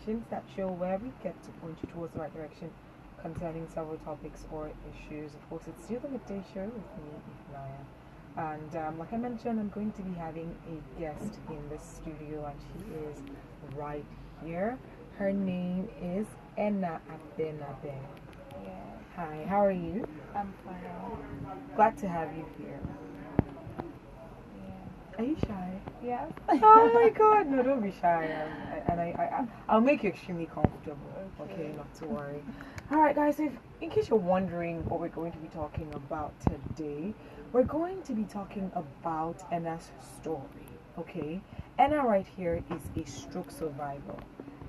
That show where we get to point you towards the right direction concerning several topics or issues. Of course, it's still the midday show with me, Ifnaya. And like I mentioned, I'm going to be having a guest in the studio, and she is right here. Her name is Enna Abenabe. Yeah, Hi, how are you? I'm fine. Glad to have you here. Yeah. Are you shy? Yes. Oh my god, no, don't be shy. I'll make you extremely comfortable. Okay, not to worry. Alright, guys, if, in case you're wondering what we're going to be talking about today, we're going to be talking about Enna's story. Okay, Enna right here is a stroke survivor.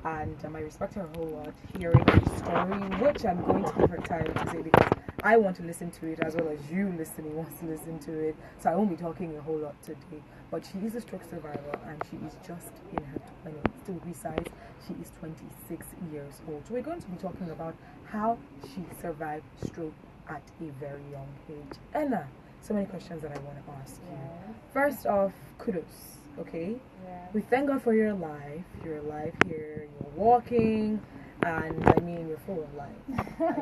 And I respect her a whole lot hearing her story, which I'm going to give her time to say because I want to listen to it as well as you listening wants to listen to it. So I won't be talking a whole lot today. But she is a stroke survivor and she is just in her 20s. To be precise, she is 26 years old. So we're going to be talking about how she survived stroke at a very young age. Enna, so many questions that I want to ask you. First off, kudos. Okay, we thank God for your life. You're alive here, you're walking, and I mean, you're full of life.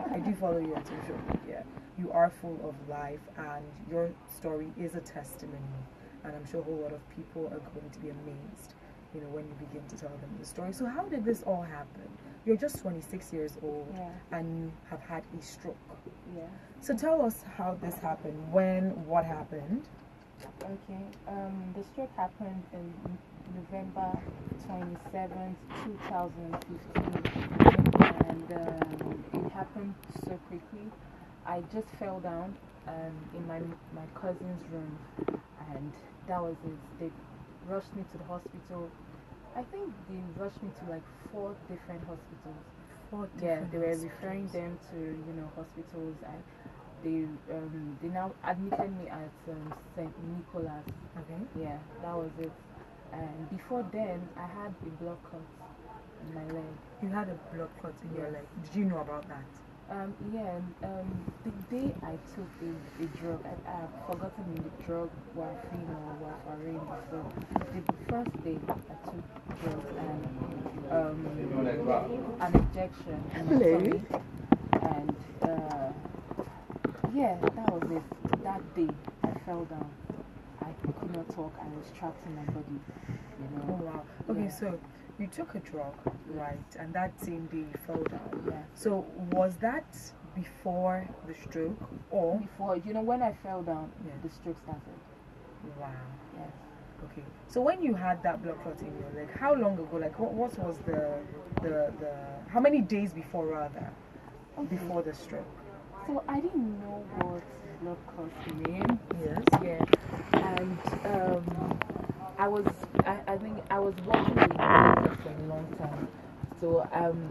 I do follow you on social media. You are full of life, and your story is a testimony. And I'm sure a whole lot of people are going to be amazed, when you begin to tell them the story. So, how did this all happen? You're just 26 years old, and you have had a stroke. Yeah. So, tell us how this happened, when, what happened. Okay. The stroke happened in November 27th, 2015, and it happened so quickly. I just fell down in my cousin's room, and that was it. They rushed me to the hospital. I think they rushed me to like 4 different hospitals. They were referring them to hospitals, and they now admitted me at St. Nicholas. Okay. Yeah, that was it. And before then, I had a blood clot in my leg. You had a blood clot in your leg. Did you know about that? The day I took the drug, I've forgotten the drug, warfarin or warfarin. So the first day I took drugs and an injection in my tummy, and yeah, that was it. That day I fell down. I could not talk. I was trapped in my body. Oh wow. Okay, so you took a drug, right? And that same day you fell down. Yeah. So was that before the stroke or before? When I fell down, the stroke started. Wow. Yes. Okay. So when you had that blood clot in your leg, how long ago? Like what was the how many days before rather before the stroke? So I didn't know what blood clot mean. Yes. Yeah. And I think I was walking with my for a long time. So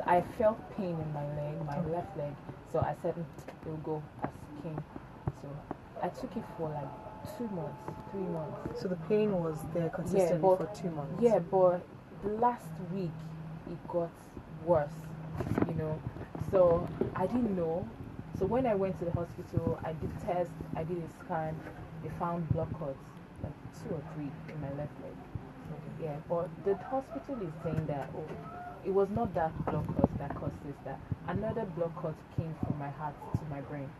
I felt pain in my leg, my left leg. So I said it will go as it came. So I took it for like 2 months, 3 months. So the pain was there consistently for 2 months. Yeah, but the last week it got worse, So I didn't know. So when I went to the hospital, I did tests, I did a scan, they found blood clots, like 2 or 3 in my left leg. Yeah, but the hospital is saying that, it was not that blood clot that caused this, that another blood clot came from my heart to my brain.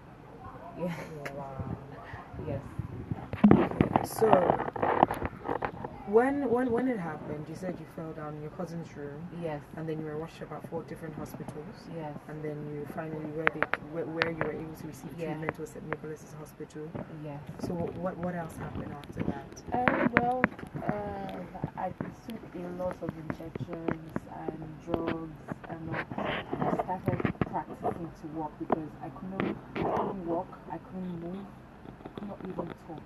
Yeah. Wow. Yes. So when it happened, you said you fell down in your cousin's room. Yes. And then you were rushed about 4 different hospitals. Yes. And then you finally where you were able to receive treatment was at Nicholas's hospital. Yes. So what else happened after that? I took a lot of injections and drugs, and I started practicing to walk because I couldn't walk, I couldn't move, I could not even talk.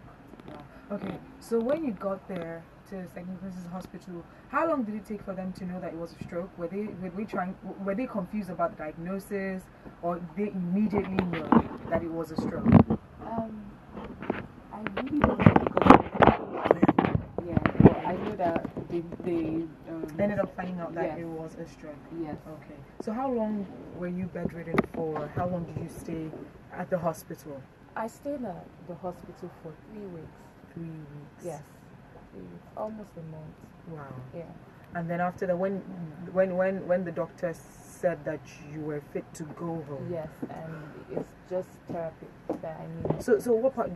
Okay, so when you got there to St. Nicholas's hospital, how long did it take for them to know that it was a stroke? Were they confused about the diagnosis, or they immediately knew that it was a stroke? I really don't know because but I know that they ended up finding out that it was a stroke. Yes. Okay. So how long were you bedridden for? How long did you stay at the hospital? I stayed at the hospital for 3 weeks. 3 weeks. Yes. 3 weeks. Almost a month. Wow. Yeah. And then after that, when the doctor said that you were fit to go home. Yes, and it's just therapy that I need. So what part?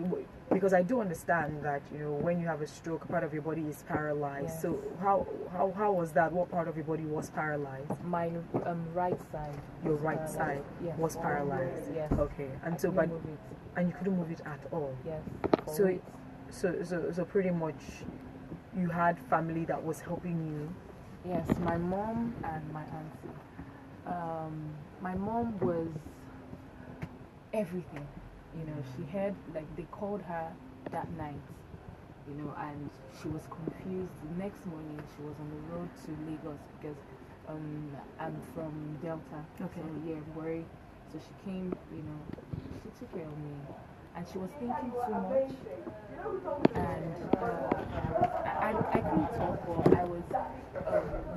Because I do understand that when you have a stroke, part of your body is paralyzed. Yes. So how was that? What part of your body was paralyzed? My right side. Your right side Yes. was paralyzed. Yes. Okay, and so Couldn't move it. and you couldn't move it at all. Yes. So Wait. so pretty much, you had family that was helping you. Yes, my mom and my auntie. My mom was everything. She had, like, they called her that night, and she was confused. The next morning, she was on the road to Lagos because I'm from Delta. Okay. So, yeah, worried. So she came, she took care of me. And she was thinking too much. And I couldn't talk, but I was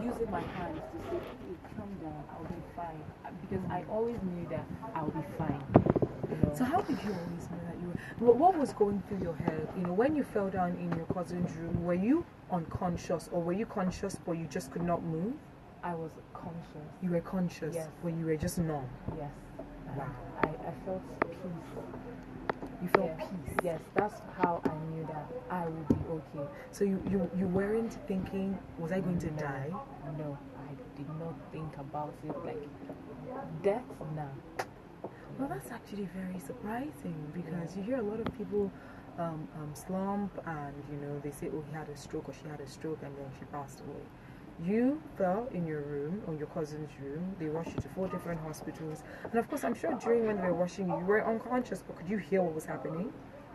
using my hands to say, hey, calm down, I'll be fine. Because I always knew that I'll be fine. So how did you always know that you were? What was going through your head? When you fell down in your cousin's room, were you unconscious, or were you conscious but you just could not move? I was conscious. You were conscious, yes. But you were just numb. Yes. Wow. I felt peace. You felt yes. peace. Yes, that's how I knew that I would be okay. So you weren't thinking, was I going to die? No, I did not think about it. Like, death now. Well, that's actually very surprising, because you hear a lot of people slump and they say, oh, he had a stroke or she had a stroke and then she passed away. You fell in your room, or your cousin's room. They rushed you to 4 different hospitals, and of course I'm sure during when they were rushing you, you were unconscious, but could you hear what was happening?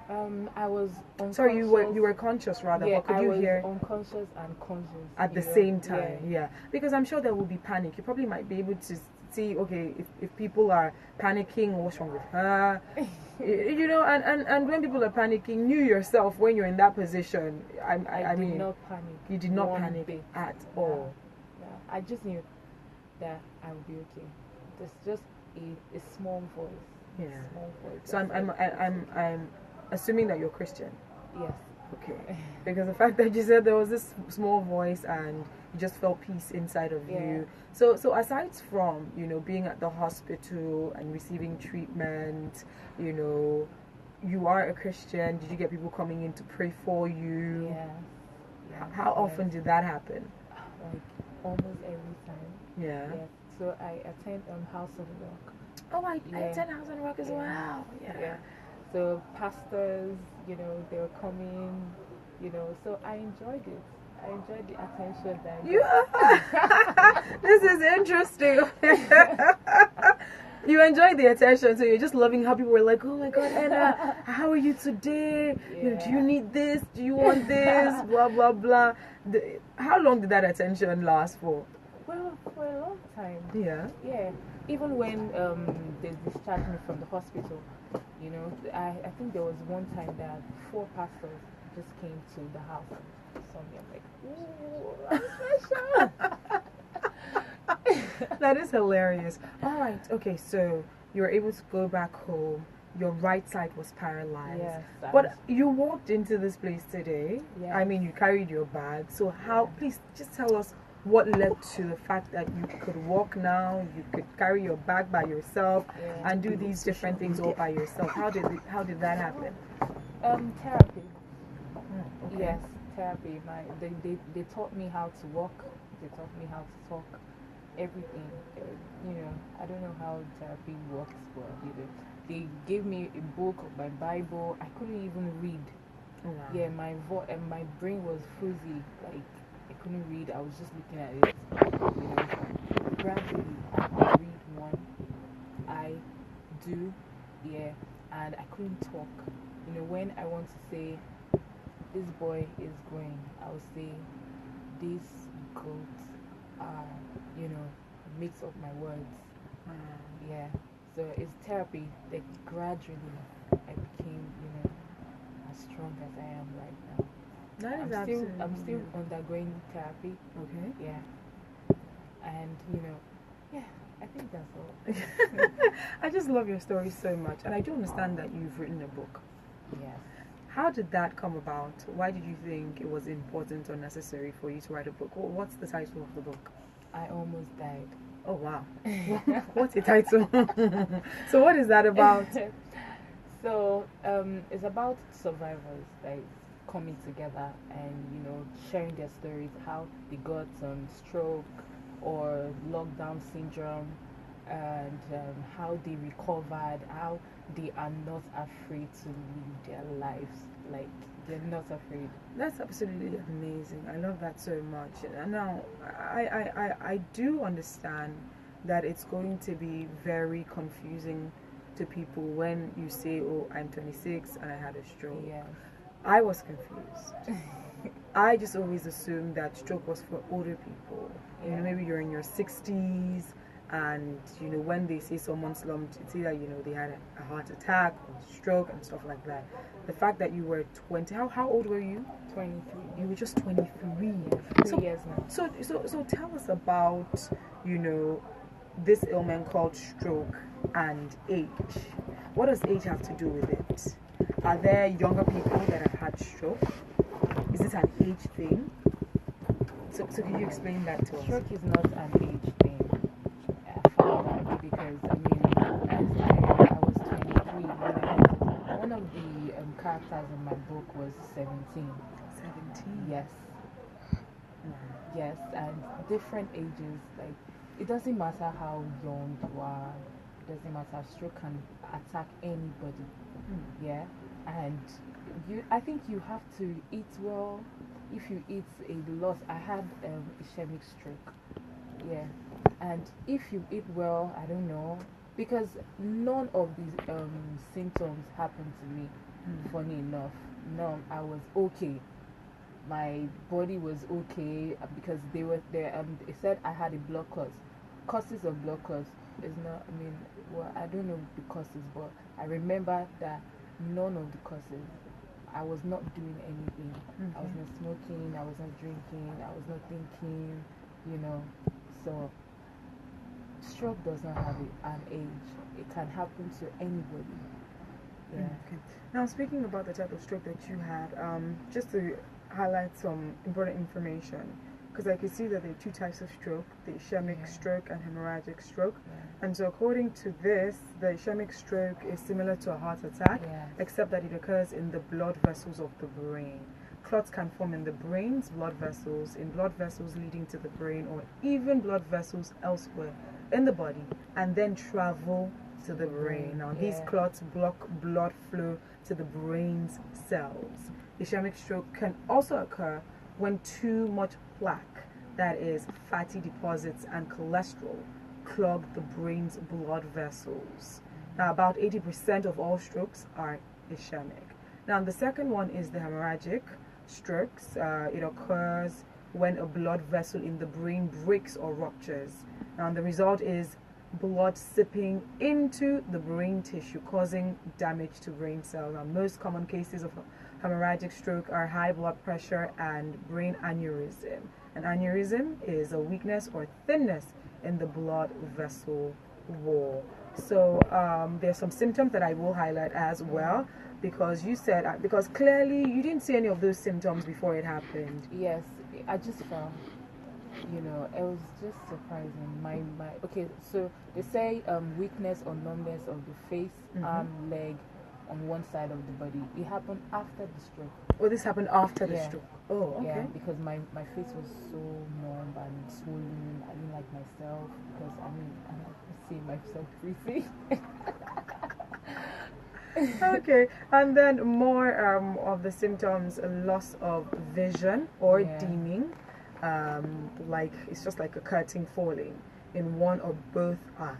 I was unconscious. Sorry, you were conscious rather, yeah, but could you hear? I was unconscious and conscious At the same time, yeah. Because I'm sure there will be panic. You probably might be able to see, okay, if people are panicking, what's wrong with her? And when people are panicking, you yourself, when you're in that position, I mean, did not panic. You did not panic bit. at all. Yeah. I just knew that I would be okay. There's just a small voice. Yeah. Small voice. So I'm assuming that you're Christian. Yes. Okay. Because the fact that you said there was this small voice and you just felt peace inside of you. So aside from, being at the hospital and receiving treatment, you are a Christian. Did you get people coming in to pray for you? Yeah. How often did that happen? Like almost every time. Yeah. So I attend House of Rock. Oh, I attend House of Rock as well. Yeah. So pastors, they were coming, so I enjoyed it. I enjoyed the attention that This is interesting. You enjoyed the attention, so you're just loving how people were like, oh my God, Anna, how are you today? Do you need this? Do you want this? Blah, blah, blah. How long did that attention last for? Well, for a long time. Yeah. Yeah. Even when they discharged me from the hospital, I think there was one time that 4 pastors just came to the house and saw me. I'm like, ooh, I'm special. That is hilarious. All right. Okay. So you were able to go back home. Your right side was paralyzed. Yes. But you walked into this place today. Yes. I mean, you carried your bag. So please just tell us what led to the fact that you could walk now, you could carry your bag by yourself and do these different things all by yourself. How did that happen? Therapy. Okay. Yes, therapy. They taught me how to walk. They taught me how to talk. Everything. I don't know how therapy works, but they gave me a book of my Bible. I couldn't even read. Oh, wow. Yeah, my brain was fuzzy. Like, I couldn't read. I was just looking at it. Gradually, I read one. I do, and I couldn't talk. When I want to say, this boy is going, I will say, these goats are, a mix of my words. Yeah. So it's therapy that gradually I became, as strong as I am right now. I'm still undergoing therapy. Okay. Yeah. And, I think that's all. I just love your story so much. And I do understand that you've written a book. Yes. How did that come about? Why did you think it was important or necessary for you to write a book? What's the title of the book? I almost died. Oh wow. What's the title? So what is that about? So it's about survivors like coming together and sharing their stories, how they got stroke or lockdown syndrome, and how they recovered, how they are not afraid to live their lives. Like they're not afraid. That's absolutely amazing. I love that so much. And now I do understand that it's going to be very confusing to people when you say, "Oh, I'm 26 and I had a stroke." Yes. I was confused. I just always assumed that stroke was for older people. You know, maybe you're in your 60s, and when they say someone slumped, it's either they had a heart attack or stroke and stuff like that. The fact that you were 20, how old were you? 23. You were just 23. So, 3 years now. So tell us about this ailment called stroke and age. What does age have to do with it? Are there younger people that have had stroke? Is it an age thing? So can you explain that to us? Stroke is not an age thing. I found out because as I was 23 when I had it. One of the characters in my book was 17. 17. Yes. Yes, and different ages. Like it doesn't matter how young you are. It doesn't matter. Stroke can attack anybody. Yeah, and I think you have to eat well. If you eat a lot, I had ischemic stroke. Yeah, and if you eat well, I don't know, because none of these symptoms happened to me. Funny enough, no, I was okay. My body was okay because they were there. They said I had a blood clot. Causes of blood clots is not. I mean, well, I don't know the causes, but I remember that none of the causes. I was not doing anything. I was not smoking. I was not drinking. I was not thinking. So stroke does not have an age. It can happen to anybody. Yeah. Okay. Now, speaking about the type of stroke that you had, just to highlight some important information, because I could see that there are two types of stroke: the ischemic stroke and hemorrhagic stroke. And so, according to this, the ischemic stroke is similar to a heart attack, except that it occurs in the blood vessels of the brain. Clots can form in the brain's blood vessels, in blood vessels leading to the brain, or even blood vessels elsewhere in the body, and then travel to the brain. Now, these clots block blood flow to the brain's cells. Ischemic stroke can also occur when too much plaque, that is, fatty deposits and cholesterol, clog the brain's blood vessels. Now, about 80% of all strokes are ischemic. Now, the second one is the hemorrhagic strokes. It occurs when a blood vessel in the brain breaks or ruptures. Now, the result is blood seeping into the brain tissue, causing damage to brain cells. Now, most common cases of hemorrhagic stroke are high blood pressure and brain aneurysm. An aneurysm is a weakness or thinness in the blood vessel wall. So there's some symptoms that I will highlight as well, because you said, because clearly you didn't see any of those symptoms before it happened. Yes, I just felt, it was just surprising. Okay, so they say weakness or numbness of the face, arm, leg, on one side of the body. It happened after the stroke. Oh, this happened after the stroke. Oh, okay. Yeah, because my face was so numb and swollen. I didn't like myself because I see myself breathing. Okay, and then more of the symptoms: loss of vision or dimming, like it's just like a curtain falling in one or both eyes.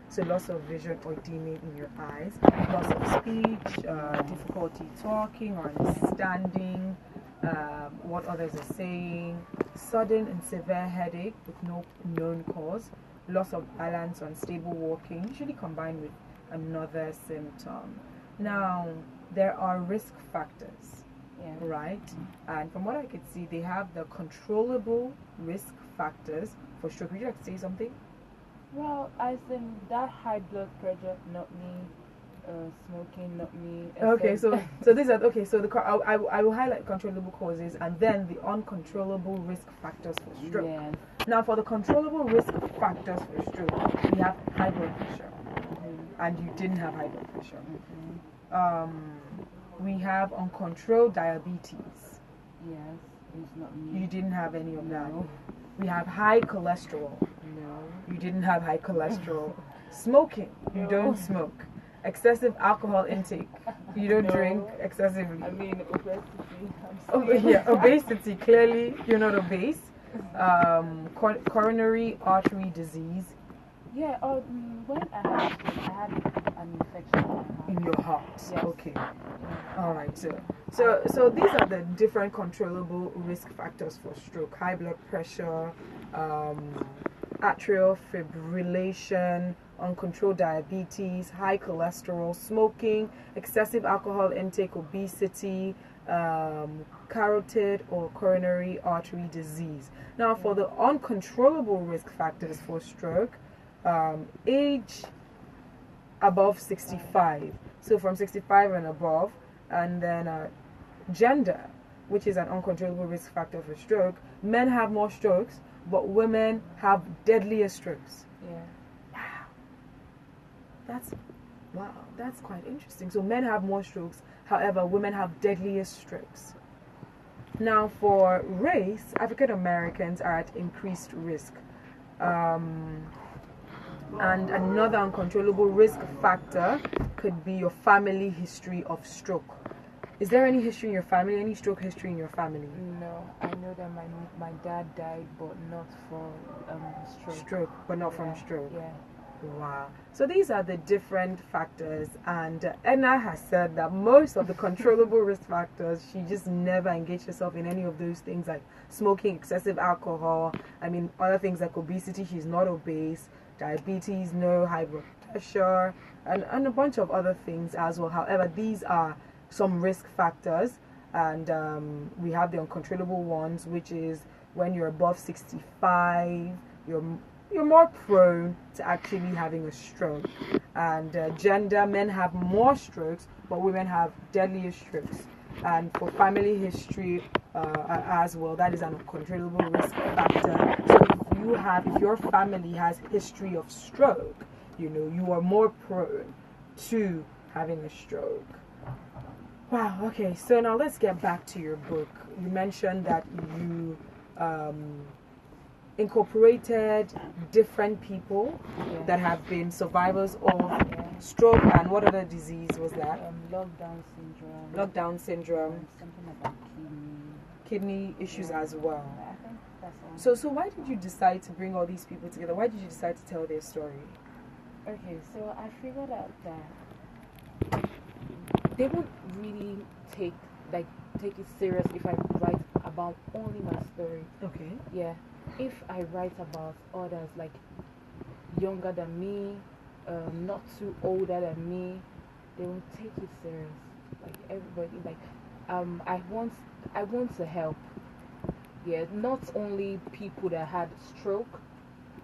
So loss of vision or dimming in your eyes, loss of speech, difficulty talking or understanding what others are saying, sudden and severe headache with no known cause, loss of balance or unstable walking, usually combined with another symptom. Now, there are risk factors, right? And from what I could see, they have the controllable risk factors for stroke. Would you like to say something? Well, as in that high blood pressure, not me. smoking, not me. Okay, so these are okay. So I will highlight controllable causes and then the uncontrollable risk factors for stroke. Yes. Now, for the controllable risk factors for stroke, we have high blood pressure, and you didn't have high blood pressure. We have uncontrolled diabetes. Yes, it's not me. You didn't have any of that. No. We have high cholesterol. No. You didn't have high cholesterol. Smoking. You don't smoke. Excessive alcohol intake. You don't drink excessively. I mean, obesity. Obesity. Clearly, you're not obese. Coronary artery disease. Yeah, when I had an infection in your heart. Yes. Okay. All right. So these are the different controllable risk factors for stroke: high blood pressure, atrial fibrillation, uncontrolled diabetes, high cholesterol, smoking, excessive alcohol intake, obesity, carotid or coronary artery disease. Now, for the uncontrollable risk factors for stroke, age above 65, so from 65 and above, and then gender, which is an uncontrollable risk factor for stroke. Men have more strokes, but women have deadlier strokes. Yeah. Wow, that's quite interesting. So men have more strokes, however, women have deadlier strokes. Now, for race, African Americans are at increased risk. And another uncontrollable risk factor could be your family history of stroke. Is there any history in your family, any stroke history in your family? No, I know that my dad died, but not from stroke. Stroke, but not from stroke. Yeah. Wow. So these are the different factors, and Edna has said that most of the controllable risk factors, she just never engaged herself in any of those things like smoking, excessive alcohol. I mean, other things like obesity, she's not obese. Diabetes, no. High blood pressure, and a bunch of other things as well. However, these are some risk factors, and we have the uncontrollable ones, which is when you're above 65, you're more prone to actually having a stroke. And gender, men have more strokes, but women have deadlier strokes. And for family history as well, that is an uncontrollable risk factor. So if your family has history of stroke, you are more prone to having a stroke. Wow, okay, so now let's get back to your book. You mentioned that you incorporated different people that have been survivors of stroke, and what other disease was that? Lockdown syndrome. Lockdown syndrome. Something about Kidney issues as well. I think that's all. So why did you decide to bring all these people together? Why did you decide to tell their story? Okay, so I figured out that they would really take it serious if I write about only my story. Okay. Yeah. If I write about others like younger than me, not too older than me, they won't take it serious. Like everybody, like I want to help. Yeah, not only people that had stroke.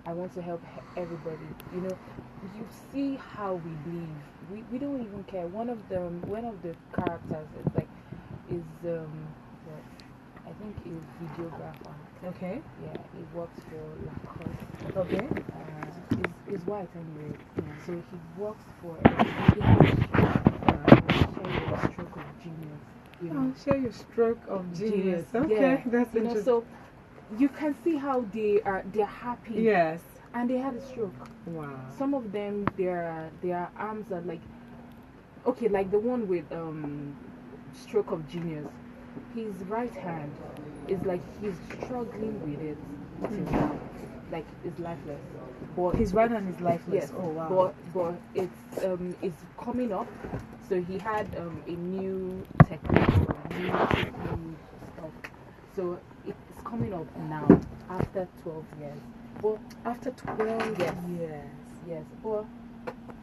I want to help everybody. You see how we live. We don't even care. One of the characters is I think is videographer. Okay. Yeah, he works for Lacoste. Okay. He's white anyway. So he works for. He has a stroke of genius. Share your stroke of genius. Okay, yeah. that's interesting. So you can see how they're happy. Yes. And they had a stroke. Wow. Some of them, their arms are like, okay, like the one with stroke of genius. His right hand is like he's struggling with it till now, like it's lifeless. But his right hand is lifeless. Yes. Oh wow. But it's coming up. So he had a new technique, new stuff. So it's coming up now after 12 years. But After 12 years. Yes. But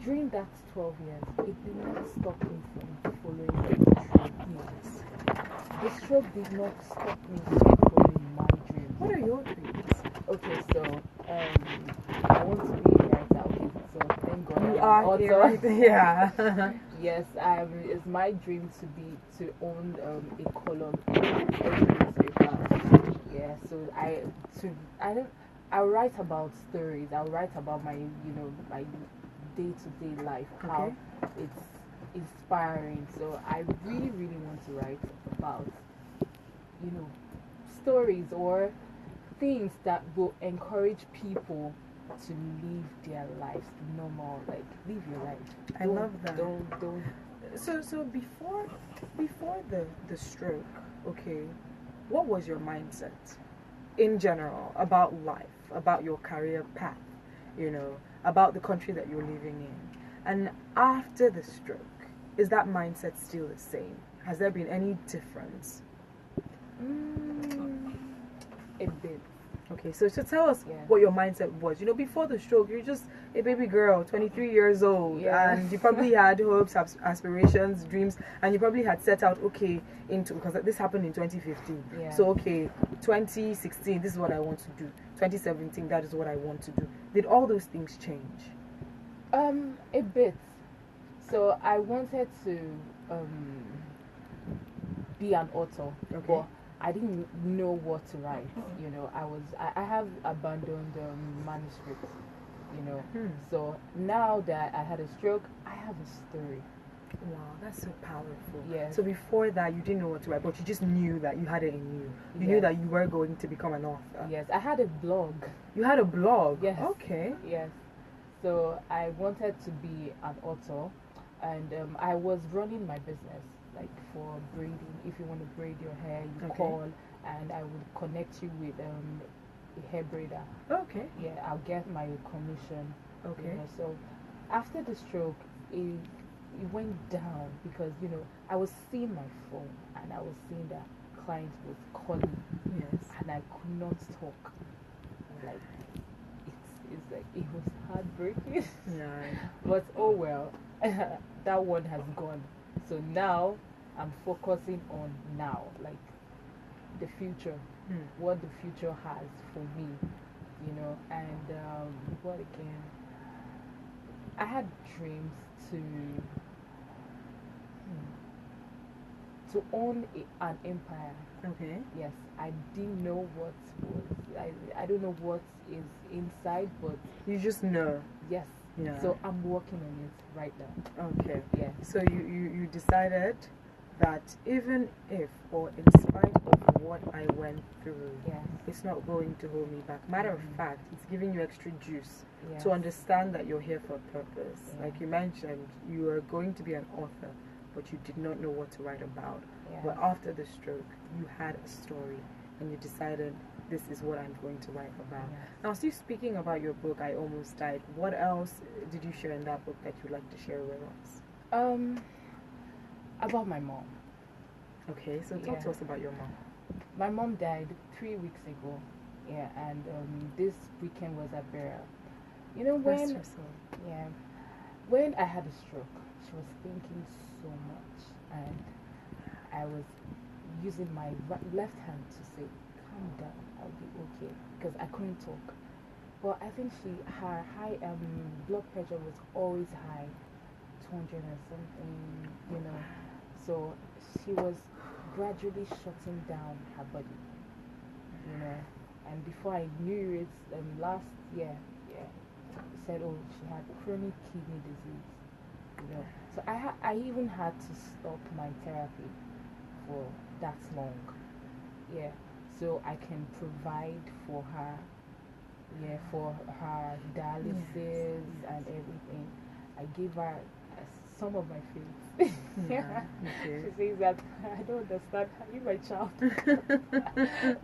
during that 12 years, it did not stop me from following the stroke. Yes. The stroke did not stop me from following my dreams. What are your dreams? Okay, so I want to be a writer. Okay, so thank God. You are also, a writer. Yeah. Yes, it's my dream to own a column in every newspaper. Yeah, so I don't I write about stories. I write about my day-to-day life, how Okay. it's inspiring. So I really want to write about you know stories or things that will encourage people to live their lives normal, like live your life. I love that. Don't. So before the stroke, okay, what was your mindset in general about life, about your career path, you know, about the country that you're living in? And after the stroke, is that mindset still the same? Has there been any difference? Mm, a bit. Okay, so tell us Yeah. what your mindset was. You know, before the stroke, you're just a baby girl, 23 years old, Yeah. and you probably had hopes, aspirations, dreams, and you probably had set out, okay, into, because this happened in 2015. Yeah. So, okay, 2016, this is what I want to do. 2017, that is what I want to do. Did all those things change? A bit. So I wanted to um be an author, Okay. but I didn't know what to write. You know, I have abandoned manuscripts. You know, so now that I had a stroke, I have a story. Wow, that's so powerful. Yes. So before that, you didn't know what to write, but you just knew that you had it in you. You knew Yes. that you were going to become an author. Yes, I had a blog. You had a blog? Yes. Okay. Yes. So I wanted to be an author, and I was running my business, like for braiding. If you want to braid your hair, you Okay. call, and I would connect you with a hair braider. Okay. Yeah, I'll get my commission. Okay. You know, so after the stroke, it went down because I was seeing my phone and I was seeing that clients was calling, Yes. and I could not talk. Like it's like it was heartbreaking. Yeah. But oh well, that one has gone. So now I'm focusing on now, like the future, what the future has for me, and what again? I had dreams to own an empire. Okay. Yes, I didn't know what was. I don't know what is inside, but You just know. yes. Yeah. So I'm working on it right now. Okay. Yeah. So you decided that even if, or in spite of what I went through, Yes. it's not going to hold me back. Matter of fact, it's giving you extra juice Yes. to understand that you're here for a purpose. Yeah. Like you mentioned, you are going to be an author, but you did not know what to write about. Yes. But after the stroke, you had a story and you decided this is what I'm going to write about. Yes. Now, still speaking about your book, I Almost Died, what else did you share in that book that you'd like to share with us? About my mom. Okay, so talk to us about your mom. My mom died 3 weeks ago. Yeah, and this weekend was her burial. You know Rest when? her soul. Yeah, when I had a stroke, she was thinking so much, and I was using my left hand to say, "Calm down, I'll be okay," because I couldn't talk. But I think her high blood pressure was always high, 200 and something. So she was gradually shutting down her body, and before I knew it, last year, said, oh, she had chronic kidney disease. So I even had to stop my therapy for that long. Yeah, so I can provide for her. Yeah, for her dialysis and everything. I gave her some of my feelings. Yeah, okay. She says that I don't understand. Are you my child?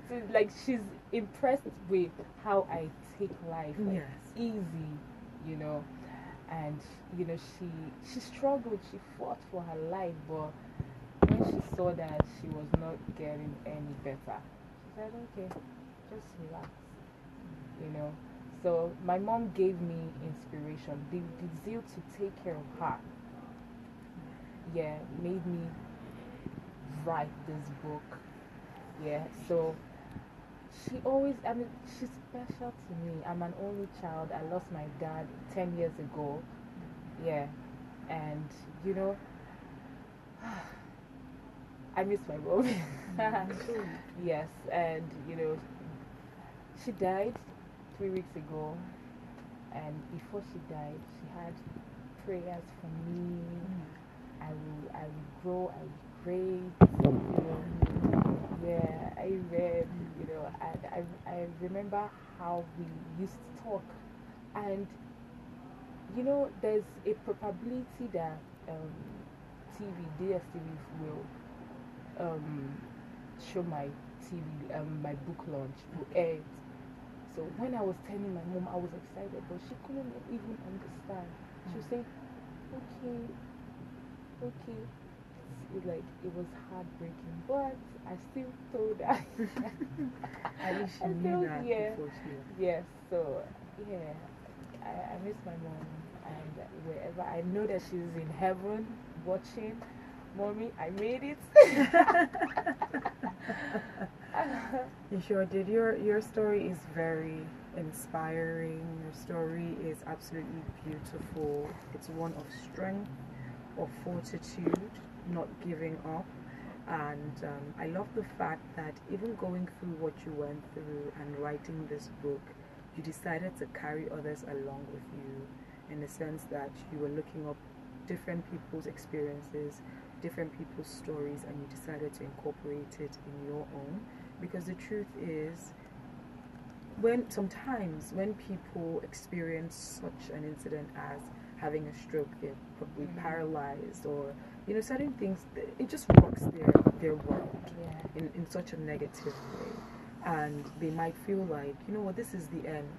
So, like, she's impressed with how I take life, like, Yes. easy, and she struggled. She fought for her life, but when she saw that she was not getting any better, she said, okay, just relax. So my mom gave me inspiration. The zeal to take care of her, made me write this book. So she's special to me. I'm an only child. I lost my dad 10 years ago. And you know, I miss my mom. Yes, and you know, she died 3 weeks ago, and before she died, she had prayers for me. I will grow, I will great, you know. Yeah, I read, you know, and I remember how we used to talk, and you know, there's a probability that um, DSTV will um, show my my book launch, will air it. So when I was telling my mom, I was excited, but she couldn't even understand. She was saying, okay, okay. Like, it was heartbreaking, but I still told her. At least she I knew still, that yeah, before she left. yes. So yeah, I miss my mom, and wherever I know that she's in heaven watching, mommy, I made it. You sure did. Your story is very inspiring. Your story is absolutely beautiful. It's one of strength, of fortitude, not giving up. And I love the fact that even going through what you went through and writing this book, you decided to carry others along with you, in the sense that you were looking up different people's experiences, different people's stories, and you decided to incorporate it in your own. Because the truth is, sometimes when people experience such an incident as having a stroke, they're probably paralyzed, or you know, certain things, it just rocks their world in such a negative way, and they might feel like, you know what, this is the end.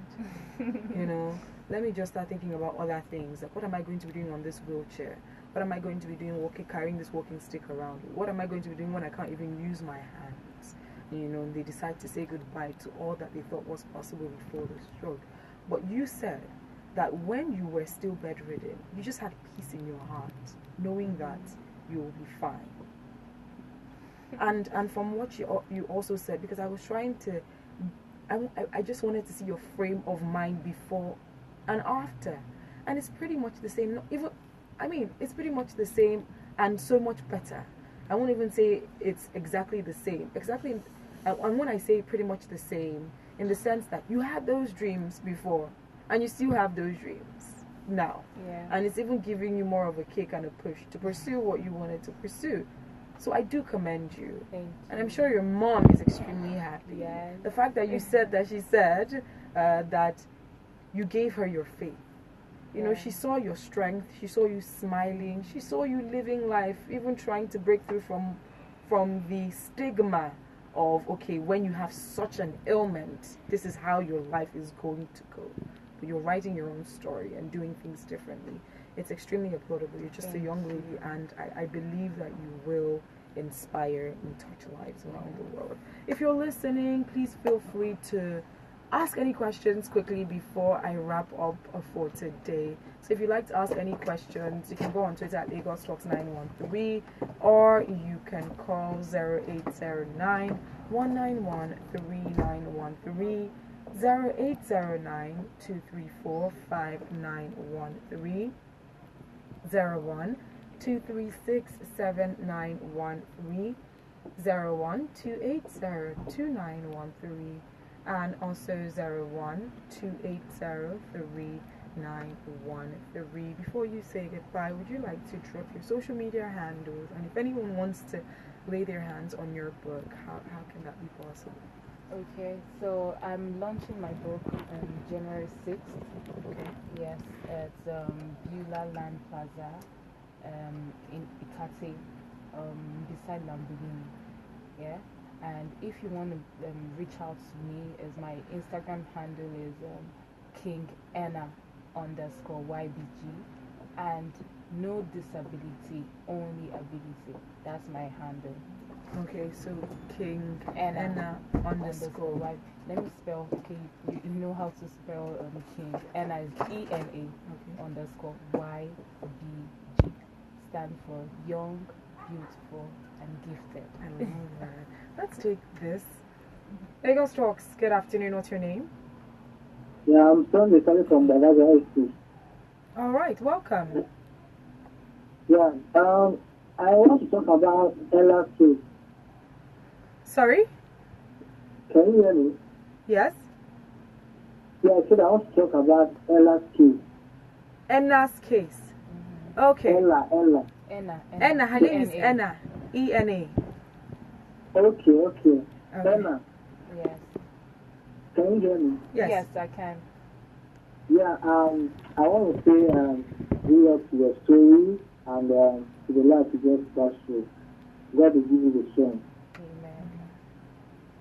You know, let me just start thinking about other things, like what am I going to be doing on this wheelchair, what am I going to be doing carrying this walking stick around, what am I going to be doing when I can't even use my hands. You know, and they decide to say goodbye to all that they thought was possible before the stroke. But you said that when you were still bedridden, you just had peace in your heart, knowing that you will be fine. And from what you also said, because I was trying to, I just wanted to see your frame of mind before and after, and it's pretty much the same. It's pretty much the same and so much better. I won't even say it's exactly the same. And when I say pretty much the same, in the sense that you had those dreams before, and you still have those dreams now. Yeah. And it's even giving you more of a kick and a push to pursue what you wanted to pursue. So I do commend you. Thank you. And I'm sure your mom is extremely happy. Yes. The fact that you said that she said that you gave her your faith. You know, she saw your strength, she saw you smiling, she saw you living life, even trying to break through from the stigma of, okay, when you have such an ailment, this is how your life is going to go. But you're writing your own story and doing things differently. It's extremely applaudable. You're just a young lady, and I believe that you will inspire and touch lives around the world. If you're listening, please feel free to ask any questions quickly before I wrap up for today. So if you'd like to ask any questions, you can go on Twitter at Lagos Talks 913, or you can call 0809 191 3913, 0809 234 5913, 01 236 7913, 01 280 2913, and also 01 280 3913. Before you say goodbye, would you like to drop your social media handles? And if anyone wants to lay their hands on your book, how can that be possible? Okay, so I'm launching my book on January 6th. Okay. Yes, it's Beulah Land Plaza in Ikate, beside Lamborghini. Yeah, and if you want to reach out to me, as my Instagram handle is King Anna _YBG, and no disability, only ability. That's my handle. Okay, so King Anna _. Let me spell. Okay, you know how to spell King. Anna is ENA _YBG. Stand for young, beautiful, and gifted. I love that. Let's take this. Lagos Talks, good afternoon. What's your name? Yeah, I'm Sunday calling from Balaga High School. All right, welcome. Yeah. I want to talk about Ella's case. Sorry? Can you hear me? Yes? Yeah, I said I want to talk about Ella's case. Enna's case. Okay. Ella. Enna, her name is Enna. E-N-A. Okay. Okay. Enna, Yes. can you hear me? Yes. Yes, I can. Yeah, I want to say, bring up your story and to the life you just passed through. God will give you the strength. Amen.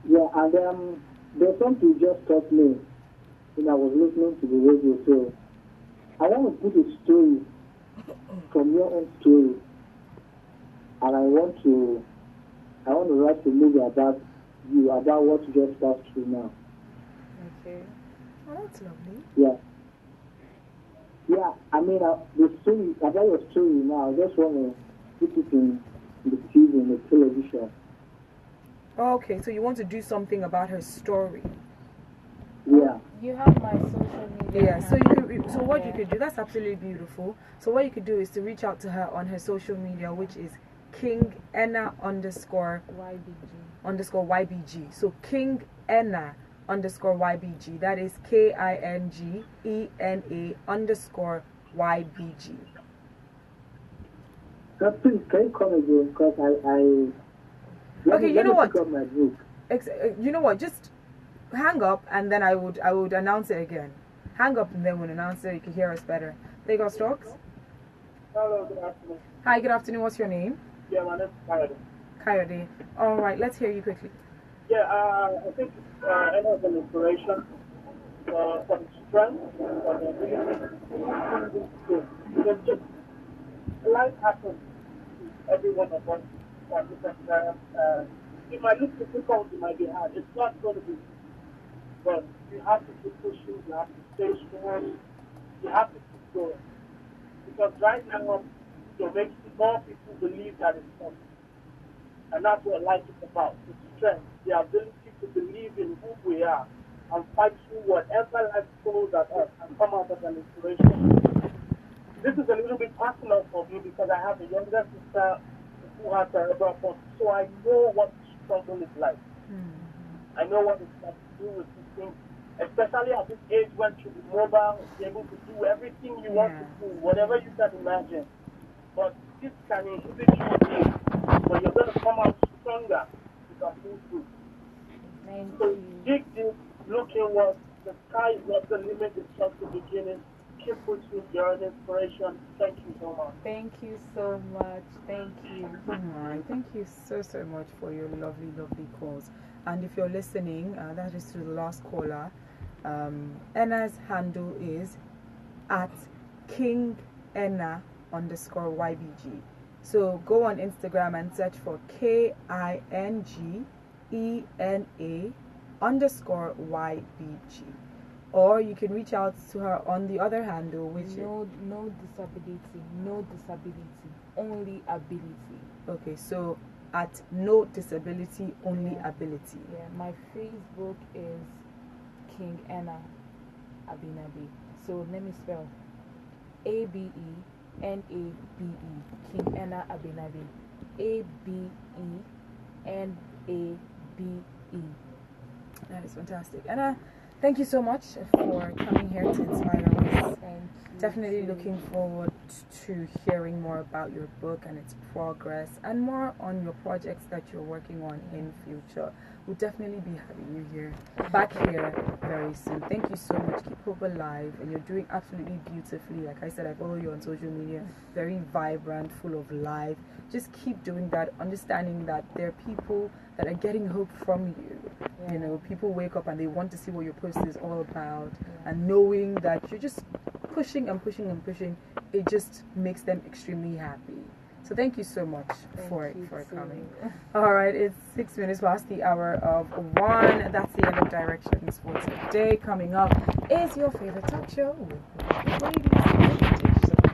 Yeah, and there's something you just taught me when I was listening to the radio. So I want to put a story from your own story, and I want to write a movie about you, about what you just passed through now. Okay. Oh, that's lovely. Yeah. Yeah, I mean, the story, about your story now, I just want to put it in the TV, in the television. Okay, so you want to do something about her story. Yeah. You have my social media. Yeah, so what you Yeah. could do, that's absolutely beautiful. So what you could do is to reach out to her on her social media, which is King Enna _YBG. So King Enna _YBG. That is KINGENA _YBG. Please, can you come again? Because Okay, you know what? Pick up my book. You know what? Just hang up and then I would announce it again. Hang up and then we'll announce it. You can hear us better. Lagos Talks. Hello, good afternoon. Hi, good afternoon. What's your name? Yeah, my name is Kayode. Kayode. All right, let's hear you quickly. Yeah, I think Enna is an inspiration for the strength, for the ability to because just life happens to every one of us at different times. It might look difficult, it might be hard. It's not going to be, but you have to keep pushing, you have to stay strong, you have to keep going. Because right now, you're making more people believe that it's possible. And that's what life is about, the strength, the ability to believe in who we are and fight through whatever life throws at us and come out as an inspiration. This is a little bit personal for me because I have a younger sister who has cerebral palsy, so I know what struggle is like. I know what it's like to do with these things, especially at this age when you be mobile, be able to do everything you want to do, whatever you can imagine. But this can inhibit you, but you're going to come out stronger. You can pull through. So dig deep, look inward. The sky is not the limit, it's just the beginning. Keep pushing, you're an inspiration. Thank you so much. Thank you so much. Thank you. Alright, thank you so much for your lovely calls. And if you're listening, that is to the last caller. Enna's handle is at King Enna _YBG. So go on Instagram and search for KINGENA _YBG. Or you can reach out to her on the other handle, which no disability, only ability. Okay, so at no disability, only ability. Yeah, my Facebook is King Enna Abinabe. So let me spell ABENABE, King Enna Abinabe. ABENABE. That is fantastic. Anna, thank you so much for coming here to inspire us. Thank you. Definitely looking forward to hearing more about your book and its progress and more on your projects that you're working on in future. We'll definitely be having you here, back here very soon. Thank you so much. Keep hope alive, and you're doing absolutely beautifully. Like I said, I follow you on social media. Very vibrant, full of life. Just keep doing that, understanding that there are people that are getting hope from you. Yeah. You know, people wake up and they want to see what your post is all about, and knowing that you're just pushing and pushing and pushing, it just makes them extremely happy. So thank you so much for coming. Alright, it's 6 minutes past the hour of 1. That's the end of Directions for today. Coming up is your favorite talk show with the lady.